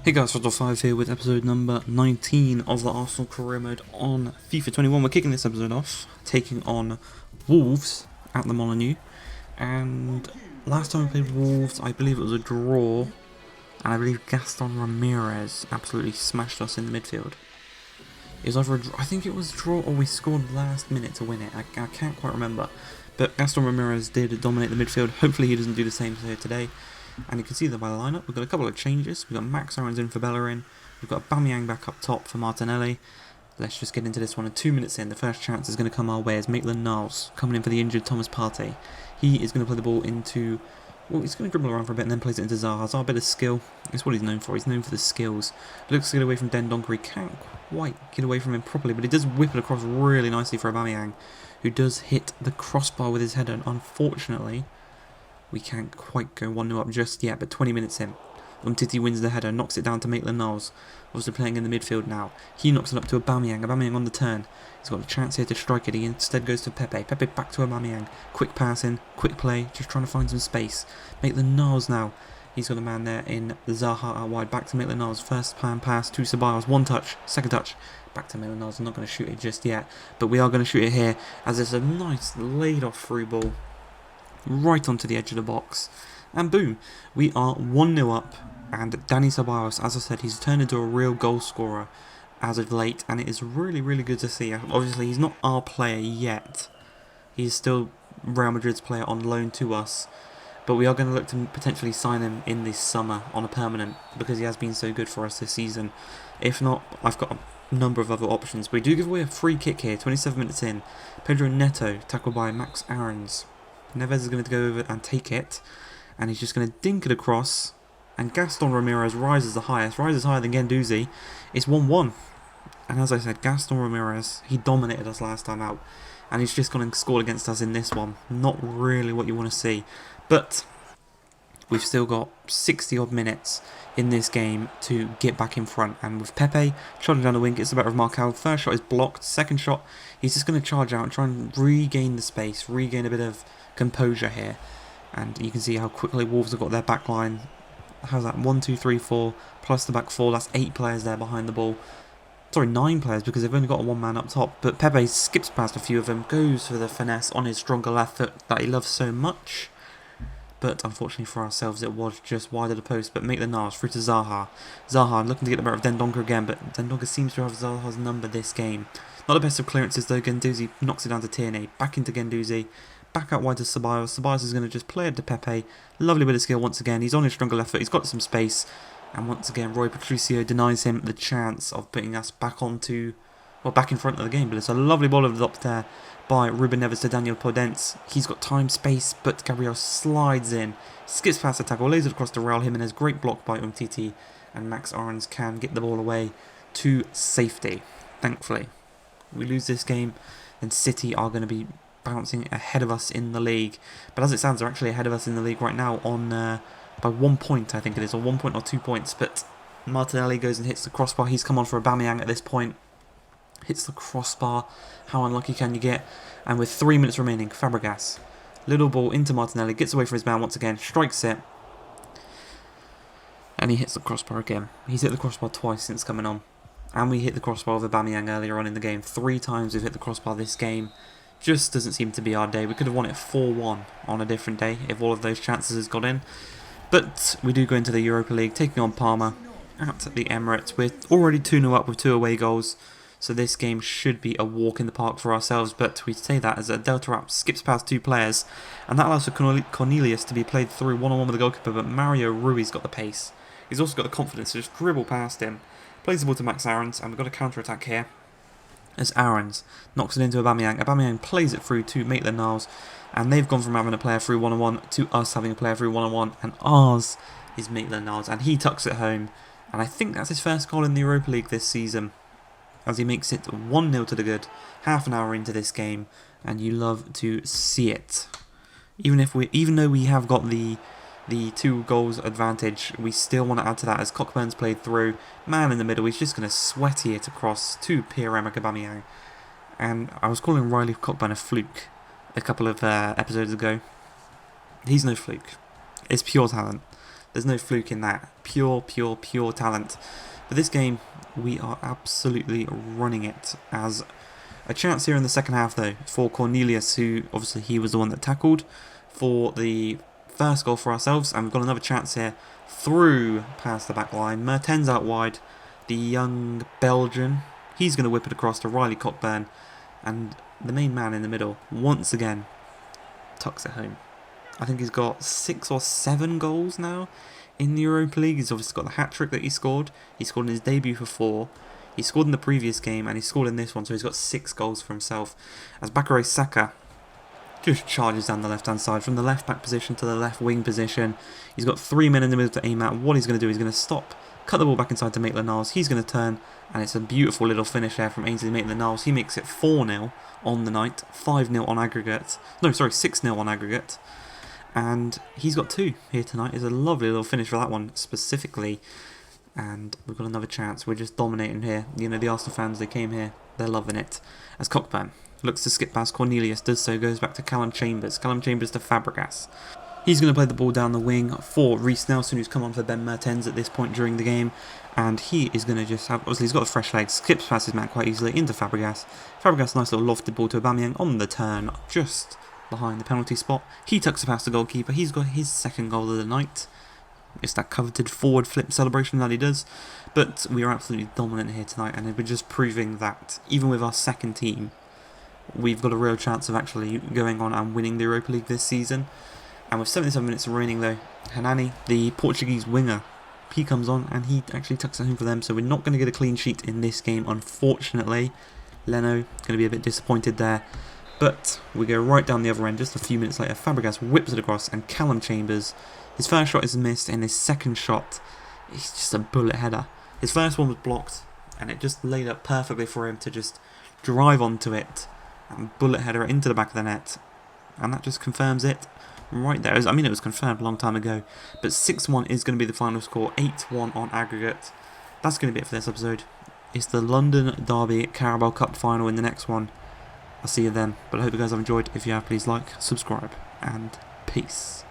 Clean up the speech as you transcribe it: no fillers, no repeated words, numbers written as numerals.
Hey guys, Roger5 here with episode number 19 of the Arsenal career mode on FIFA 21. We're kicking this episode off, taking on Wolves at the Molineux. And last time we played Wolves, I believe it was a draw. And I believe Gaston Ramirez absolutely smashed us in the midfield. It was either a draw, I think it was a draw, or we scored last minute to win it. I can't quite remember. But Gaston Ramirez did dominate the midfield. Hopefully he doesn't do the same here today. And you can see that by the lineup, we've got a couple of changes. We've got Max Aarons in for Bellerin. We've got Aubameyang back up top for Martinelli. Let's just get into this one. And 2 minutes in, the first chance is going to come our way as Maitland-Niles coming in for the injured Thomas Partey. He is going to play the ball into... Well, he's going to dribble around for a bit and then plays it into Zaha. Zaha, a bit of skill. It's what he's known for. He's known for the skills. Looks to get away from Dendoncker. He can't quite get away from him properly, but he does whip it across really nicely for Aubameyang, who does hit the crossbar with his header. And unfortunately, we can't quite go 1-0 up just yet, but 20 minutes in. Umtiti wins the header, knocks it down to Maitland-Niles. Obviously playing in the midfield now. He knocks it up to Aubameyang. Aubameyang on the turn. He's got a chance here to strike it. He instead goes to Pepe. Pepe back to Aubameyang. Quick passing, quick play, just trying to find some space. Maitland-Niles now. He's got a man there in Zaha out wide. Back to Maitland-Niles. First plan pass to Ceballos. One touch, second touch. Back to Maitland-Niles. I'm not going to shoot it just yet, but we are going to shoot it here as it's a nice laid off through ball right onto the edge of the box, and boom, we are 1-0 up. And Dani Ceballos, as I said, he's turned into a real goal scorer as of late, and it is really, really good to see. Obviously, he's not our player yet. He's still Real Madrid's player on loan to us, but we are going to look to potentially sign him in this summer on a permanent, because he has been so good for us this season. If not, I've got a number of other options. We do give away a free kick here, 27 minutes in. Pedro Neto, tackled by Max Aarons. Neves is going to go over and take it, and he's just going to dink it across, and Gaston Ramirez rises the highest, rises higher than Guendouzi. It's 1-1, and as I said, Gaston Ramirez, he dominated us last time out, and he's just going to score against us in this one. Not really what you want to see, but we've still got 60 odd minutes in this game to get back in front, and with Pepe trotting down the wing, it's the better of Marcal. First shot is blocked, second shot, he's just going to charge out and try and regain the space, regain a bit of composure here, and you can see how quickly Wolves have got their back line. How's that? 1, 2, 3, 4 plus the back 4. That's 8 players there behind the ball. Sorry, 9 players, because they've only got a one man up top. But Pepe skips past a few of them, goes for the finesse on his stronger left foot that he loves so much. But unfortunately for ourselves, it was just wide of the post. But Maitland-Niles through to Zaha. Zaha looking to get the better of Dendoncker again, but Dendoncker seems to have Zaha's number this game. Not the best of clearances though. Guendouzi knocks it down to Tierney. Back into Guendouzi. Back out wide to Ceballos. Ceballos is going to just play it to Pepe. Lovely bit of skill once again. He's on his stronger left foot. He's got some space. And once again, Roy Patricio denies him the chance of putting us back onto, well, back in front of the game. But it's a lovely ball over the top there by Ruben Neves to Daniel Podence. He's got time, space, but Gabriel slides in. Skips past the tackle, lays it across to Raul Jimenez. Great block by Umtiti. And Max Aarons can get the ball away to safety, thankfully. We lose this game, and City are going to be bouncing ahead of us in the league, but as it stands, they're actually ahead of us in the league right now on by 1 point, I think it is, or 1 point or 2 points. But Martinelli goes and hits the crossbar. He's come on for Aubameyang at this point, hits the crossbar. How unlucky can you get? And with 3 minutes remaining, Fabregas, little ball into Martinelli, gets away from his man once again, strikes it, and he hits the crossbar again. He's hit the crossbar twice since coming on, and we hit the crossbar with Aubameyang earlier on in the game. 3 times we've hit the crossbar this game. Just doesn't seem to be our day. We could have won it 4-1 on a different day if all of those chances had got in. But we do go into the Europa League, taking on Parma at the Emirates. We're already 2-0 up with 2 away goals, so this game should be a walk in the park for ourselves. But we say that as a Delta Rap skips past 2 players, and that allows for Cornelius to be played through one-on-one with the goalkeeper, but Mario Rui's got the pace. He's also got the confidence to just dribble past him. Plays the ball to Max Aarons, and we've got a counter-attack here as Aarons knocks it into Aubameyang. Aubameyang plays it through to Maitland-Niles, and they've gone from having a player through one-on-one to us having a player through one-on-one, and ours is Maitland-Niles, and he tucks it home, and I think that's his first goal in the Europa League this season, as he makes it 1-0 to the good, half an hour into this game, and you love to see it. Even though we have got the 2 goals advantage, we still want to add to that as Cockburn's played through. Man in the middle, he's just going to sweaty it across to Pierre-Emerick Aubameyang. And I was calling Riley Cockburn a fluke a couple of episodes ago. He's no fluke. It's pure talent. There's no fluke in that. Pure talent. But this game, we are absolutely running it. As a chance here in the second half, though, for Cornelius, who obviously he was the one that tackled for the first goal for ourselves. And we've got another chance here through past the back line. Mertens out wide. The young Belgian. He's going to whip it across to Riley Cockburn. And the main man in the middle, once again, tucks it home. I think he's got 6 or 7 goals now in the Europa League. He's obviously got the hat-trick that he scored. He scored in his debut for 4. He scored in the previous game and he scored in this one, so he's got 6 goals for himself. As Bakary Saka just charges down the left-hand side from the left-back position to the left-wing position. He's got 3 men in the middle to aim at. What he's going to do, he's going to stop, cut the ball back inside to Maitland-Niles. He's going to turn, and it's a beautiful little finish there from Ainsley Maitland-Niles. He makes it 4-0 on the night, 5-0 on aggregate. No, sorry, 6-0 on aggregate. And he's got 2 here tonight. It's a lovely little finish for that one specifically. And we've got another chance. We're just dominating here. You know, the Arsenal fans, they came here. They're loving it. As Cockburn looks to skip past Cornelius, does so, goes back to Callum Chambers. Callum Chambers to Fabregas. He's going to play the ball down the wing for Reece Nelson, who's come on for Ben Mertens at this point during the game. And he is going to just have, obviously he's got a fresh leg, skips past his man quite easily into Fabregas. Fabregas, nice little lofted ball to Aubameyang on the turn, just behind the penalty spot. He tucks it past the goalkeeper. He's got his second goal of the night. It's that coveted forward flip celebration that he does. But we are absolutely dominant here tonight, and we're just proving that even with our second team, we've got a real chance of actually going on and winning the Europa League this season. And with 77 minutes remaining though, Hanani, the Portuguese winger, he comes on and he actually tucks it home for them. So we're not going to get a clean sheet in this game, unfortunately. Leno going to be a bit disappointed there. But we go right down the other end just a few minutes later. Fabregas whips it across and Callum Chambers, his first shot is missed and his second shot is just a bullet header. His first one was blocked and it just laid up perfectly for him to just drive onto it and bullet header it into the back of the net. And that just confirms it right there. I mean, it was confirmed a long time ago. But 6-1 is going to be the final score, 8-1 on aggregate. That's going to be it for this episode. It's the London Derby Carabao Cup final in the next one. I'll see you then. But I hope you guys have enjoyed. If you have, please like, subscribe, and peace.